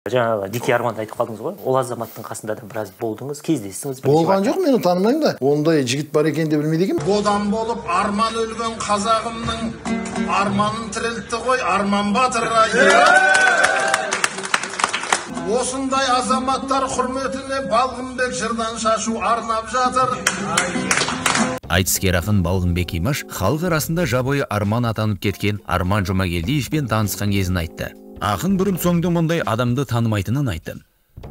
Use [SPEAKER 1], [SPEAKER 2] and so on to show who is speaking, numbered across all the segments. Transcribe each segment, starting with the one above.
[SPEAKER 1] Жаңағы Дики Арманды айтып қалдыңыз ғой. Ол азаматтың қасында да біраз болдыңыз, кездестіңіз.
[SPEAKER 2] Болған жоқ, мен танымаймын да. Ондай жігіт бар екен деп білмейді екенмін.
[SPEAKER 3] Бодан болып арман өлген қазағымның арманын тірілтті ғой Арман батыр. Осындай азаматтар құрметіне Балғынбек жырдан шашу арнап жатыр.
[SPEAKER 4] Айтыскер ақын Балғынбек Имаш халық арасында жабайы арман атанып кеткен Арман Жұмагелдиевпен танысқан кезін айтты. Ақын бұрын соңды мұндай адамды танымайтынын айтты.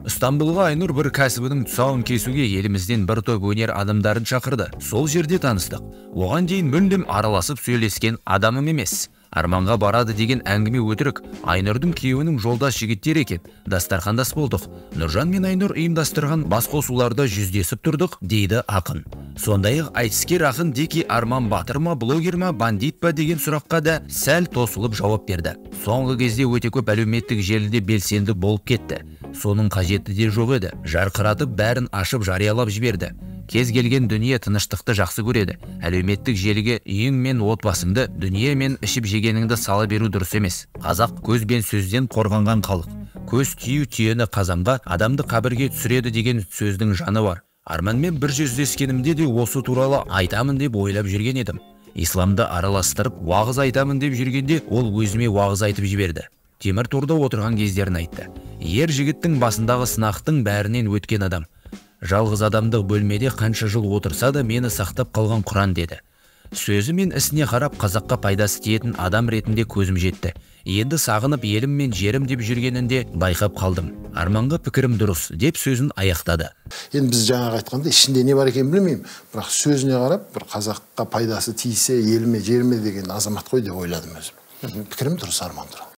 [SPEAKER 4] Стамбулға Айнұр бір кәсібінің тұсауын кесуге елімізден бір топ өнер адамдарын шақырды. Сол жерде таныстық. Оған дейін мүлдем араласып сөйлескен адамым емес. Арманға барады деген әңгіме өтірік. Айнұрдың күйеуінің жолдас жігіттер екен. Дастархандас болдық. Нұржан мен Айнұр ұйымдастырған басқосуларда жүздесіп тұрдық, дейді ақын. Сондай-ақ айтыскер ақын Дики Арман батыр ма, блогер ма, бандит па деген сұраққа да сәл тосылып жауап берді. Соңғы кезде өте көп әлеуметтік желіде белсенді болып кетті. Соның қажеті де жоқ еді. Жарқыратып бәрін ашып жариялап жіберді. Кез келген дүние тыныштықты жақсы көреді. Әлеуметтік желіге үйің мен отбасыңды, дүние мен ішіп жегеніңді сала беру дұрыс емес. Қазақ көз бен сөзден қорғанған халық. Көз тию түйені қазанға, адамды қабірге түсіреді деген сөздің жаны бар. Арманмен бір жүздескенімде де осы туралы айтамын деп ойлап жүрген едім. Исламды араластырып, уағыз айтамын деп жүргенде ол өзіме уағыз айтып жіберді. Темір торда отырған кездерін айтты. Ер жігіттің басындағы сынақтың бәрінен өткен адам. Жалғыз адамдық бөлмеде қанша жыл отырса да мені сақтап қалған Құран деді. Сөзі мен ісіне қарап қазаққа пайдасы тиетін адам ретінде көзім жетті. Енді сағынып елім мен жерім деп жүргенінде байқап қалдым. Арманға пікірім дұрыс деп сөзін аяқтады.
[SPEAKER 2] Енді біз жаңағы айтқанда ішінде не бар екен білмеймін. Бірақ сөзіне қарап бір қазаққа пайдасы тисе еліме жеріме деген азамат қой деп ойладым өзім. Пікірім дұрыс Арман туралы.